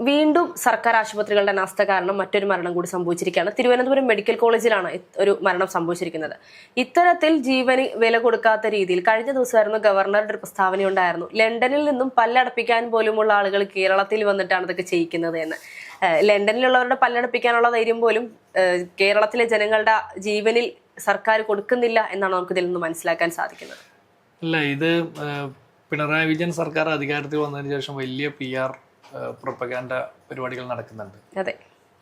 വീണ്ടും സർക്കാർ ആശുപത്രികളുടെ അനാസ്ഥ കാരണം മറ്റൊരു മരണം കൂടി സംഭവിച്ചിരിക്കുകയാണ്. തിരുവനന്തപുരം മെഡിക്കൽ കോളേജിലാണ് ഒരു മരണം സംഭവിച്ചിരിക്കുന്നത്. ഇത്തരത്തിൽ ജീവന് വില കൊടുക്കാത്ത രീതിയിൽ കഴിഞ്ഞ ദിവസമായിരുന്നു ഗവർണറുടെ ഒരു പ്രസ്താവനയുണ്ടായിരുന്നു. ലണ്ടനിൽ നിന്നും പല്ലടപ്പിക്കാൻ പോലുമുള്ള ആളുകൾ കേരളത്തിൽ വന്നിട്ടാണ് ഇതൊക്കെ ചെയ്യിക്കുന്നത് എന്ന്. ലണ്ടനിലുള്ളവരുടെ പല്ലടപ്പിക്കാനുള്ള ധൈര്യം പോലും കേരളത്തിലെ ജനങ്ങളുടെ ജീവനിൽ സർക്കാർ കൊടുക്കുന്നില്ല എന്നാണ് നമുക്ക് ഇതിൽ നിന്ന് മനസ്സിലാക്കാൻ സാധിക്കുന്നത്. അല്ല, ഇത് പിണറായി വിജയൻ സർക്കാർ അധികാരത്തിൽ വന്നതിന് ശേഷം വലിയ PR പ്രൊപ്പഗാൻഡ പരിപാടികൾ നടക്കുന്നുണ്ട്. അതെ,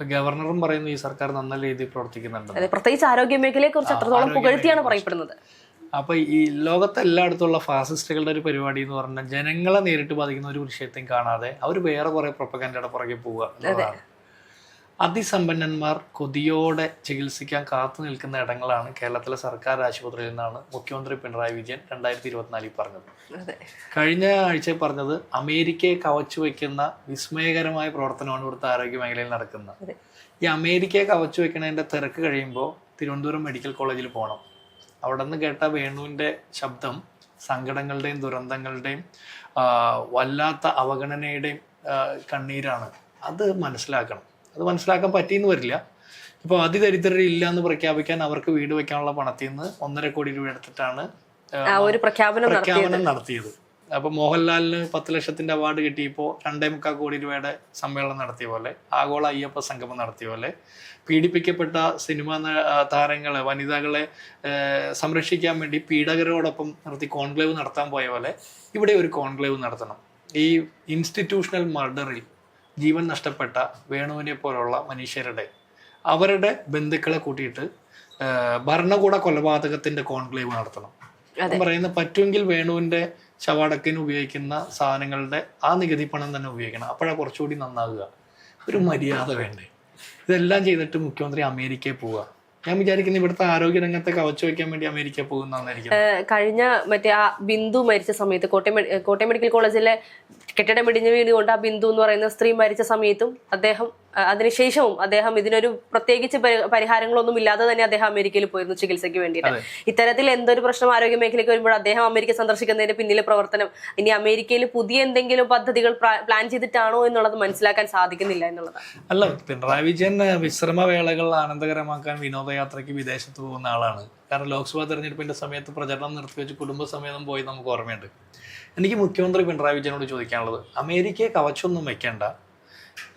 ഗവർണറും പറയുന്നു ഈ സർക്കാർ നല്ല രീതിയിൽ പ്രവർത്തിക്കുന്നുണ്ട്. പ്രത്യേകിച്ച് ആരോഗ്യ മേഖലയെ കുറിച്ച് അത്രത്തോളം പുകഴ്ത്തിയാണ് പറയപ്പെടുന്നത്. അപ്പൊ ഈ ലോകത്തെ എല്ലായിടത്തുള്ള ഫാസിസ്റ്റുകളുടെ ഒരു പരിപാടി എന്ന് പറഞ്ഞാൽ ജനങ്ങളെ നേരിട്ട് ബാധിക്കുന്ന ഒരു വിഷയത്തെയും കാണാതെ അവർ വേറെ കുറെ പ്രൊപ്പഗാൻഡയുടെ പുറകെ പോവുക എന്നുള്ളതാണ്. അതിസമ്പന്നന്മാർ കൊതിയോടെ ചികിത്സിക്കാൻ കാത്തു നിൽക്കുന്ന ഇടങ്ങളാണ് കേരളത്തിലെ സർക്കാർ ആശുപത്രിയിൽ നിന്നാണ് മുഖ്യമന്ത്രി പിണറായി വിജയൻ 2024 പറഞ്ഞത്. കഴിഞ്ഞ ആഴ്ച പറഞ്ഞത് അമേരിക്കയെ കവച്ചു വയ്ക്കുന്ന വിസ്മയകരമായ പ്രവർത്തനമാണ് ഇവിടുത്തെ ആരോഗ്യ മേഖലയിൽ നടക്കുന്നത്. ഈ അമേരിക്കയെ കവച്ചു വെക്കുന്നതിന്റെ തിരക്ക് കഴിയുമ്പോൾ തിരുവനന്തപുരം മെഡിക്കൽ കോളേജിൽ പോകണം. അവിടെ നിന്ന് കേട്ട വേണുവിന്റെ ശബ്ദം സങ്കടങ്ങളുടെയും ദുരന്തങ്ങളുടെയും വല്ലാത്ത അവഗണനയുടെയും കണ്ണീരാണ്. അത് മനസ്സിലാക്കണം. അത് മനസ്സിലാക്കാൻ പറ്റിയെന്ന് വരില്ല. ഇപ്പോൾ അതിദരിദ്രരില്ല എന്ന് പ്രഖ്യാപിക്കാൻ അവർക്ക് വീട് വെക്കാനുള്ള പണത്തിൽ നിന്ന് 1.5 കോടി രൂപ എടുത്തിട്ടാണ് പ്രഖ്യാപനം നടത്തിയത്. അപ്പൊ മോഹൻലാലിന് 10 ലക്ഷത്തിന്റെ അവാർഡ് കിട്ടിയപ്പോൾ 2.25 കോടി രൂപയുടെ സമ്മേളനം നടത്തിയ പോലെ, ആഗോള അയ്യപ്പ സംഗമം നടത്തിയ പോലെ, പീഡിപ്പിക്കപ്പെട്ട സിനിമാ താരങ്ങളെ, വനിതകളെ സംരക്ഷിക്കാൻ വേണ്ടി പീഡകരോടൊപ്പം നിർത്തി കോൺക്ലേവ് നടത്താൻ പോയ പോലെ ഇവിടെ ഒരു കോൺക്ലേവ് നടത്തണം. ഈ ഇൻസ്റ്റിറ്റ്യൂഷണൽ മർഡറിൽ ജീവൻ നഷ്ടപ്പെട്ട വേണുവിനെ പോലുള്ള മനുഷ്യരുടെ അവരുടെ ബന്ധുക്കളെ കൂട്ടിയിട്ട് ഭരണകൂട കൊലപാതകത്തിന്റെ കോൺക്ലേവ് നടത്തണം. പറയുന്ന പറ്റുമെങ്കിൽ വേണുവിന്റെ ശവടക്കിന് ഉപയോഗിക്കുന്ന സാധനങ്ങളുടെ ആ നികുതി പണം തന്നെ ഉപയോഗിക്കണം. അപ്പോഴാണ് കുറച്ചുകൂടി നന്നാകുക. ഒരു മര്യാദ വേണ്ടേ? ഇതെല്ലാം ചെയ്തിട്ട് മുഖ്യമന്ത്രി അമേരിക്കയിൽ പോവുക. ഞാൻ വിചാരിക്കുന്നു ഇവിടുത്തെ ആരോഗ്യ രംഗത്തെ കവച്ചു വയ്ക്കാൻ വേണ്ടി അമേരിക്ക പോകുന്നതായിരിക്കും. കഴിഞ്ഞ ആ ബിന്ദു മരിച്ച സമയത്ത് കോട്ടയം മെഡിക്കൽ കോളേജിലെ കെട്ടിടം ഇടിഞ്ഞു വീണുകൊണ്ട് ആ ബിന്ദു എന്ന് പറയുന്ന സ്ത്രീ മരിച്ച സമയത്തും അദ്ദേഹം അതിനുശേഷവും അദ്ദേഹം ഇതിനൊരു പ്രത്യേകിച്ച് പരിഹാരങ്ങളൊന്നും ഇല്ലാതെ തന്നെ അദ്ദേഹം അമേരിക്കയിൽ പോയിരുന്നു ചികിത്സയ്ക്ക് വേണ്ടിയിട്ട്. ഇത്തരത്തിൽ എന്തൊരു പ്രശ്നം ആരോഗ്യ മേഖലയ്ക്ക് വരുമ്പോൾ അദ്ദേഹം അമേരിക്ക സന്ദർശിക്കുന്നതിന്റെ പിന്നിലെ പ്രവർത്തനം ഇനി അമേരിക്കയിൽ പുതിയ എന്തെങ്കിലും പദ്ധതികൾ പ്ലാൻ ചെയ്തിട്ടാണോ എന്നുള്ളത് മനസ്സിലാക്കാൻ സാധിക്കുന്നില്ല എന്നുള്ളതാണ്. അല്ല, പിണറായി വിജയൻ വിശ്രമവേളകൾ ആനന്ദകരമാക്കാൻ വിനോദയാത്രയ്ക്ക് വിദേശത്ത് പോകുന്ന ആളാണ്. കാരണം ലോക്സഭാ തെരഞ്ഞെടുപ്പിന്റെ സമയത്ത് പ്രചരണം നിർത്തിവെച്ച് കുടുംബസമേതം പോയി നമുക്ക് ഓർമ്മയുണ്ട്. എനിക്ക് മുഖ്യമന്ത്രി പിണറായി വിജയനോട് ചോദിക്കാനുള്ളത്, അമേരിക്കയെ കവച്ചൊന്നും വെക്കേണ്ട,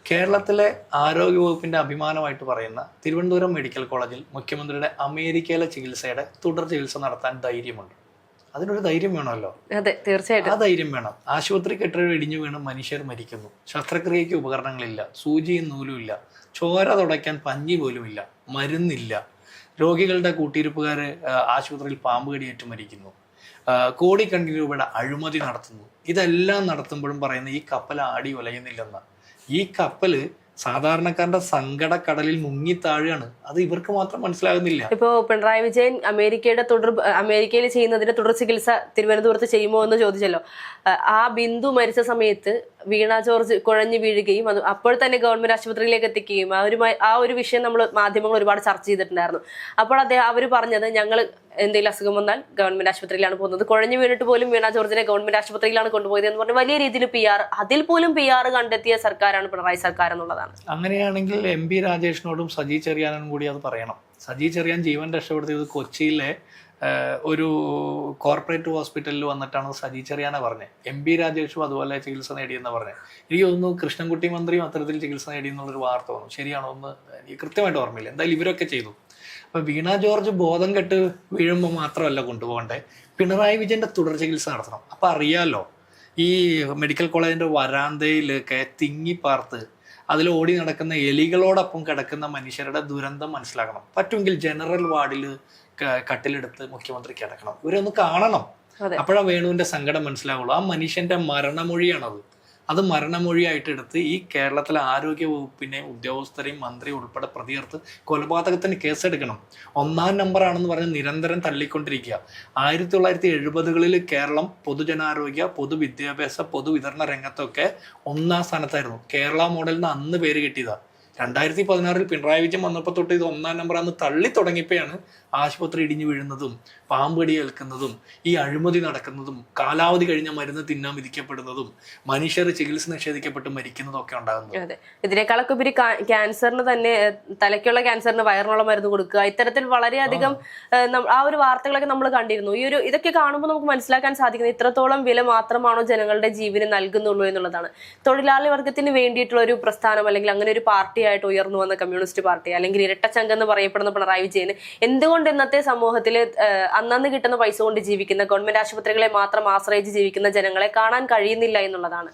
കേരളത്തിലെ ആരോഗ്യവകുപ്പിന്റെ അഭിമാനമായിട്ട് പറയുന്ന തിരുവനന്തപുരം മെഡിക്കൽ കോളേജിൽ മുഖ്യമന്ത്രിയുടെ അമേരിക്കയിലെ ചികിത്സയുടെ തുടർ ചികിത്സ നടത്താൻ ധൈര്യമുണ്ട്. അതിനൊരു ധൈര്യം വേണമല്ലോ. അതെ, തീർച്ചയായിട്ടും ആ ധൈര്യം വേണം. ആശുപത്രി കെട്ടിടം ഇടിഞ്ഞു വീണ് മനുഷ്യർ മരിക്കുന്നു. ശസ്ത്രക്രിയയ്ക്ക് ഉപകരണങ്ങളില്ല, സൂചിയും നൂലും ഇല്ല, ചോര തുടയ്ക്കാൻ പഞ്ഞി പോലും ഇല്ല, മരുന്നില്ല, രോഗികളുടെ കൂട്ടിയിരിപ്പുകാര് ആശുപത്രിയിൽ പാമ്പ് കടിയേറ്റ് മരിക്കുന്നു, കോടിക്കണക്കിന് രൂപയുടെ അഴിമതി നടത്തുന്നു. ഇതെല്ലാം നടത്തുമ്പോഴും പറയുന്ന ഈ കപ്പൽ ആടി ഉലയുന്നില്ലെന്ന. ഈ കപ്പല് സാധാരണക്കാരന്റെ സങ്കടക്കടലിൽ മുങ്ങിത്താഴുകയാണ്. അത് ഇവർക്ക് മാത്രം മനസ്സിലാകുന്നില്ല. ഇപ്പോ പിണറായി വിജയൻ അമേരിക്കയിൽ ചെയ്യുന്നതിന്റെ തുടർ ചികിത്സ തിരുവനന്തപുരത്ത് ചെയ്യുമോ എന്ന് ചോദിച്ചല്ലോ. ആ ബിന്ദു മരിച്ച സമയത്ത് വീണ ജോർജ് കുഴഞ്ഞു വീഴുകയും അത് അപ്പോൾ തന്നെ ഗവൺമെന്റ് ആശുപത്രിയിലേക്ക് എത്തിക്കുകയും ആ ഒരു വിഷയം നമ്മൾ മാധ്യമങ്ങൾ ഒരുപാട് ചർച്ച ചെയ്തിട്ടുണ്ടായിരുന്നു. അപ്പോൾ അവർ പറഞ്ഞത്, ഞങ്ങൾ എന്തെങ്കിലും അസുഖം വന്നാൽ ഗവൺമെന്റ് ആശുപത്രിയിലാണ് പോകുന്നത്, കുഴഞ്ഞു വീണിട്ട് പോലും വീണ ജോർജിനെ ഗവൺമെന്റ് ആശുപത്രിയിലാണ് കൊണ്ടുപോയത് എന്ന് പറഞ്ഞ് വലിയ രീതിയിൽ അതിൽ പോലും PR കണ്ടെത്തിയ സർക്കാരാണ് പിണറായി സർക്കാർ എന്നുള്ളതാണ്. അങ്ങനെയാണെങ്കിൽ MP രാജേഷിനോടും സജി ചെറിയാനും കൂടി അത് പറയണം. സജി ചെറിയാൻ ജീവൻ രക്ഷപ്പെടുത്തിയത് കൊച്ചിയിലെ ഒരു കോർപ്പറേറ്റ് ഹോസ്പിറ്റലിൽ വന്നിട്ടാണ് സജി ചെറിയാനെ പറഞ്ഞത്. MP രാജേഷും അതുപോലെ ചികിത്സ നേടിയെന്ന് പറഞ്ഞത്. എനിക്ക് തോന്നുന്നു കൃഷ്ണൻകുട്ടി മന്ത്രിയും അത്തരത്തിൽ ചികിത്സ നേടിയെന്നുള്ളൊരു വാർത്ത വന്നു. ശരിയാണോ എന്ന് എനിക്ക് കൃത്യമായിട്ട് ഓർമ്മയില്ല. എന്തായാലും ഇവരൊക്കെ ചെയ്തു. അപ്പൊ വീണ ജോർജ് ബോധം കെട്ട് വീഴുമ്പോൾ മാത്രമല്ല കൊണ്ടുപോകണ്ടേ, പിണറായി വിജയന്റെ തുടർ ചികിത്സ നടത്തണം. അപ്പൊ അറിയാലോ, ഈ മെഡിക്കൽ കോളേജിന്റെ വരാന്തയിലൊക്കെ തിങ്ങിപ്പാർത്ത് അതിൽ ഓടി നടക്കുന്ന എലികളോടൊപ്പം കിടക്കുന്ന മനുഷ്യരുടെ ദുരന്തം മനസ്സിലാക്കണം. പറ്റുമെങ്കിൽ ജനറൽ വാർഡിൽ കട്ടിലെടുത്ത് മുഖ്യമന്ത്രി കിടക്കണം. ഇവരൊന്ന് കാണണം. അപ്പോഴാണ് വേണുവിന്റെ സങ്കടം മനസ്സിലാവുള്ളൂ. ആ മനുഷ്യന്റെ മരണമൊഴിയാണത്. അത് മരണമൊഴിയായിട്ട് എടുത്ത് ഈ കേരളത്തിലെ ആരോഗ്യ വകുപ്പിനെ ഉദ്യോഗസ്ഥരെയും മന്ത്രി ഉൾപ്പെടെ പ്രതിയേർത്ത് കൊലപാതകത്തിന് കേസെടുക്കണം. 1-ാം നമ്പറാണെന്ന് പറഞ്ഞ് നിരന്തരം തള്ളിക്കൊണ്ടിരിക്കുക. 1970-കളിൽ കേരളം പൊതുജനാരോഗ്യ, പൊതുവിദ്യാഭ്യാസ, പൊതുവിതരണ രംഗത്തൊക്കെ 1-ാം സ്ഥാനത്തായിരുന്നു. കേരള മോഡലിന് അന്ന് പേര് കിട്ടിയതാ. 2016 പിണറായി വിജയൻ വന്നപ്പോൾ തൊട്ട് ഇത് 1-ാം നമ്പറാന്ന് തള്ളി തുടങ്ങിയപ്പോഴാണ് ആശുപത്രി ഇടിഞ്ഞു വീഴുന്നതും പാമ്പടി ഏൽക്കുന്നതും ഈ അഴിമതി നടക്കുന്നതും കാലാവധി കഴിഞ്ഞ മരുന്ന് തിന്നാൻ വിധിക്കപ്പെടുന്നതും മനുഷ്യർ ചികിത്സ നിഷേധിക്കപ്പെട്ട് മരിക്കുന്നതും ഒക്കെ ഉണ്ടാകുന്നത്. അതെ, ഇതിനേക്കാളൊക്കെ ഉപരി ക്യാൻസറിന് തന്നെ, തലയ്ക്കുള്ള ക്യാൻസറിന് വയറിനുള്ള മരുന്ന് കൊടുക്കുക, ഇത്തരത്തിൽ വളരെയധികം ആ ഒരു വാർത്തകളൊക്കെ നമ്മൾ കണ്ടിരുന്നു. ഇതൊക്കെ കാണുമ്പോൾ നമുക്ക് മനസ്സിലാക്കാൻ സാധിക്കുന്നത് ഇത്രത്തോളം വില മാത്രമാണോ ജനങ്ങളുടെ ജീവന് നൽകുന്നുള്ളൂ എന്നുള്ളതാണ്. തൊഴിലാളി വർഗത്തിന് വേണ്ടിയിട്ടുള്ള ഒരു പ്രസ്ഥാനം അല്ലെങ്കിൽ അങ്ങനെ ഒരു പാർട്ടിയായിട്ട് ഉയർന്നു വന്ന കമ്മ്യൂണിസ്റ്റ് പാർട്ടി അല്ലെങ്കിൽ ഇരട്ടച്ചങ്കെന്ന് പറയപ്പെടുന്ന പിണറായി വിജയന് എന്തുകൊണ്ട് ഇന്നത്തെ സമൂഹത്തിൽ അന്നന്ന് കിട്ടുന്ന പൈസ കൊണ്ട് ജീവിക്കുന്ന, ഗവൺമെന്റ് ആശുപത്രികളെ മാത്രം ആശ്രയിച്ച് ജീവിക്കുന്ന ജനങ്ങളെ കാണാൻ കഴിയുന്നില്ല എന്നുള്ളതാണ്.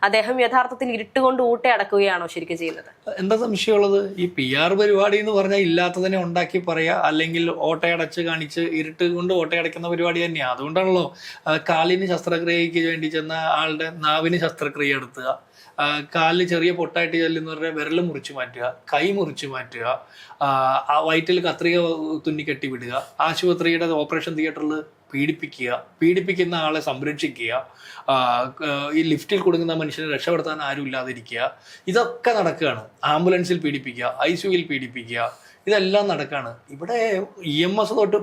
അദ്ദേഹം യഥാർത്ഥത്തിൽ ഇരുട്ടുകൊണ്ട് ഊട്ടയടക്കുകയാണോ ശരിക്കും ചെയ്യുന്നത്? എന്താ സംശയമുള്ളത്? ഈ PR പരിപാടി എന്ന് പറഞ്ഞാൽ ഇല്ലാത്തതിനെ ഉണ്ടാക്കി പറയാ, അല്ലെങ്കിൽ ഓട്ടയടച്ച് കാണിച്ച് ഇരുട്ട് കൊണ്ട് ഓട്ടയടയ്ക്കുന്ന പരിപാടി തന്നെയാണ്. അതുകൊണ്ടാണല്ലോ കാലിന് ശസ്ത്രക്രിയയ്ക്ക് വേണ്ടി ചെന്ന ആളുടെ നാവിന് ശസ്ത്രക്രിയ നടത്തുക, കാലിൽ ചെറിയ പൊട്ടായിട്ട് ചെല്ലുന്നവരുടെ വിരൽ മുറിച്ചു മാറ്റുക, കൈ മുറിച്ചു മാറ്റുക, വയറ്റിൽ കത്രിക തുന്നി കെട്ടി വിടുക, ആശുപത്രിയുടെ ഓപ്പറേഷൻ തിയേറ്ററിൽ പീഡിപ്പിക്കുന്ന ആളെ സംരക്ഷിക്കുക, ഈ ലിഫ്റ്റിൽ കൊടുക്കുന്ന മനുഷ്യനെ രക്ഷപ്പെടുത്താൻ ആരും ഇല്ലാതിരിക്കുക, ഇതൊക്കെ നടക്കുകയാണ്. ആംബുലൻസിൽ പീഡിപ്പിക്കുക, ICUവിൽ പീഡിപ്പിക്കുക, ഇതെല്ലാം നടക്കുകയാണ്. ഇവിടെ EMS തൊട്ട്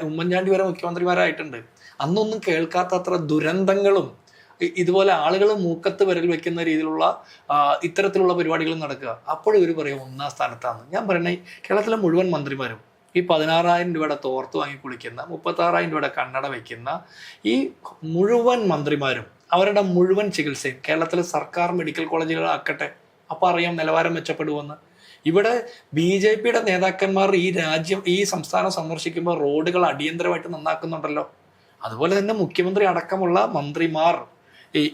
ഉമ്മൻചാണ്ടി വരെ മുഖ്യമന്ത്രിമാരായിട്ടുണ്ട്. അന്നൊന്നും കേൾക്കാത്തത്ര ദുരന്തങ്ങളും ഇതുപോലെ ആളുകൾ മൂക്കത്ത് വിരൽ വെക്കുന്ന രീതിയിലുള്ള ഇത്തരത്തിലുള്ള പരിപാടികൾ നടക്കുക. അപ്പോഴും ഇവർ പറയും 1-ാം സ്ഥാനത്താണ്. ഞാൻ പറയണേ, കേരളത്തിലെ മുഴുവൻ മന്ത്രിമാരും ഈ 16,000 രൂപയുടെ തോർത്ത് വാങ്ങി കുളിക്കുന്ന, 36,000 രൂപയുടെ കണ്ണട വയ്ക്കുന്ന ഈ മുഴുവൻ മന്ത്രിമാരും അവരുടെ മുഴുവൻ ചികിത്സയും കേരളത്തിലെ സർക്കാർ മെഡിക്കൽ കോളേജുകളാക്കട്ടെ. അപ്പോൾ അറിയാം നിലവാരം മെച്ചപ്പെടുമെന്ന്. ഇവിടെ BJPയുടെ നേതാക്കന്മാർ ഈ സംസ്ഥാനം സന്ദർശിക്കുമ്പോൾ റോഡുകൾ അടിയന്തരമായിട്ട് നന്നാക്കുന്നുണ്ടല്ലോ. അതുപോലെ തന്നെ മുഖ്യമന്ത്രി അടക്കമുള്ള മന്ത്രിമാർ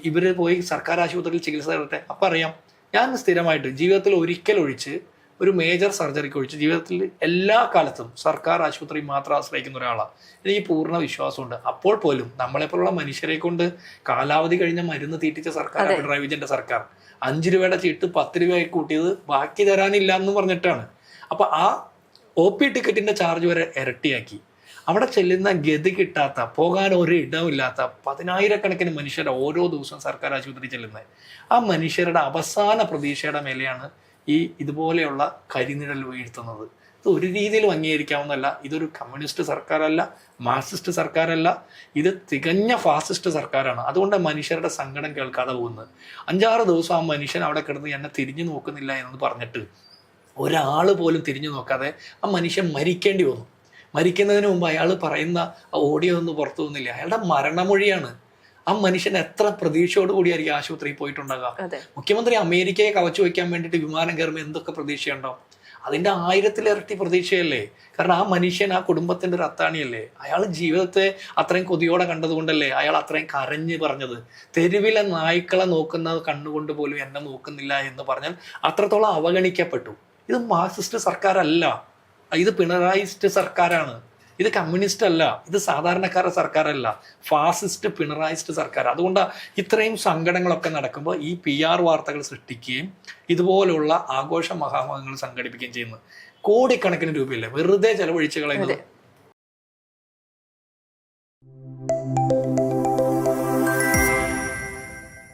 ഇവര് പോയി സർക്കാർ ആശുപത്രിയിൽ ചികിത്സ തരട്ടെ. അപ്പം അറിയാം. ഞാൻ സ്ഥിരമായിട്ട് ജീവിതത്തിൽ ഒരിക്കലൊഴിച്ച് ഒരു മേജർ സർജറിക്ക് ഒഴിച്ച് ജീവിതത്തിൽ എല്ലാ കാലത്തും സർക്കാർ ആശുപത്രി മാത്രം ആശ്രയിക്കുന്ന ഒരാളാണ്. എനിക്ക് പൂർണ്ണ വിശ്വാസമുണ്ട്. അപ്പോൾ പോലും നമ്മളെപ്പോലുള്ള മനുഷ്യരെ കൊണ്ട് കാലാവധി കഴിഞ്ഞ മരുന്ന് തീറ്റിച്ച സർക്കാർ പിണറായി വിജയന്റെ സർക്കാർ. 5 രൂപയുടെ ചീട്ട് 10 രൂപയായി കൂട്ടിയത് ബാക്കി തരാനില്ല എന്ന് പറഞ്ഞിട്ടാണ്. അപ്പൊ ആ OP ടിക്കറ്റിന്റെ ചാർജ് വരെ ഇരട്ടിയാക്കി. അവിടെ ചെല്ലുന്ന ഗതി കിട്ടാത്ത, പോകാൻ ഒരു ഇടമില്ലാത്ത 10,000-കണക്കിന് മനുഷ്യരുടെ ഓരോ ദിവസവും സർക്കാർ ആശുപത്രി ചെല്ലുന്നത്. ആ മനുഷ്യരുടെ അവസാന പ്രതീക്ഷയുടെ മേലെയാണ് ഇതുപോലെയുള്ള കരിനിഴൽ വീഴ്ത്തുന്നത്. ഇത് ഒരു രീതിയിലും അംഗീകരിക്കാവുന്നതല്ല. ഇതൊരു കമ്മ്യൂണിസ്റ്റ് സർക്കാരല്ല, മാർക്സിസ്റ്റ് സർക്കാരല്ല, ഇത് തികഞ്ഞ ഫാസിസ്റ്റ് സർക്കാരാണ്. അതുകൊണ്ട് മനുഷ്യരുടെ സങ്കടം കേൾക്കാതെ പോകുന്നത്. 5-6 ദിവസം ആ മനുഷ്യൻ അവിടെ കിടന്ന് എന്നെ തിരിഞ്ഞു നോക്കുന്നില്ല എന്ന് പറഞ്ഞിട്ട് ഒരാൾ പോലും തിരിഞ്ഞു നോക്കാതെ ആ മനുഷ്യൻ മരിക്കേണ്ടി വന്നു. മരിക്കുന്നതിന് മുമ്പ് അയാൾ പറയുന്ന ഓഡിയോ ഒന്നും പുറത്തു വന്നില്ല. അയാളുടെ മരണമൊഴിയാണ്. ആ മനുഷ്യൻ എത്ര പ്രതീക്ഷയോട് കൂടിയായിരിക്കും ആശുപത്രിയിൽ പോയിട്ടുണ്ടാകുക. മുഖ്യമന്ത്രി അമേരിക്കയെ കവച്ചു വയ്ക്കാൻ വേണ്ടിയിട്ട് വിമാനം കയറുമ്പോൾ എന്തൊക്കെ പ്രതീക്ഷയുണ്ടോ? അതിൻ്റെ 1000-ഇരട്ടി പ്രതീക്ഷയല്ലേ. കാരണം ആ മനുഷ്യൻ ആ കുടുംബത്തിൻ്റെ ഒരു അത്താണിയല്ലേ. അയാൾ ജീവിതത്തെ അത്രയും കൊതിയോടെ കണ്ടതുകൊണ്ടല്ലേ അയാൾ അത്രയും കരഞ്ഞ് പറഞ്ഞത്. തെരുവിലെ നായ്ക്കളെ നോക്കുന്ന കണ്ണുകൊണ്ട് പോലും എന്നെ നോക്കുന്നില്ല എന്ന് പറഞ്ഞാൽ അത്രത്തോളം അവഗണിക്കപ്പെട്ടു. ഇത് മാർക്സിസ്റ്റ് സർക്കാരല്ല, ഇത് പിണറായിസ്റ്റ് സർക്കാരാണ്. ഇത് കമ്മ്യൂണിസ്റ്റ് അല്ല, ഇത് സാധാരണക്കാരുടെ സർക്കാരല്ല, ഫാസിസ്റ്റ് പിണറായിസ്റ്റ് സർക്കാർ. അതുകൊണ്ടാണ് ഇത്രയും സങ്കടങ്ങളൊക്കെ നടക്കുമ്പോൾ ഈ PR വാർത്തകൾ സൃഷ്ടിക്കുകയും ഇതുപോലുള്ള ആഘോഷ മഹാമഹങ്ങൾ സംഘടിപ്പിക്കുകയും ചെയ്യുന്നത്. കോടിക്കണക്കിന് രൂപയില്ലേ വെറുതെ ചെലവഴിച്ച് കളയുന്നത്.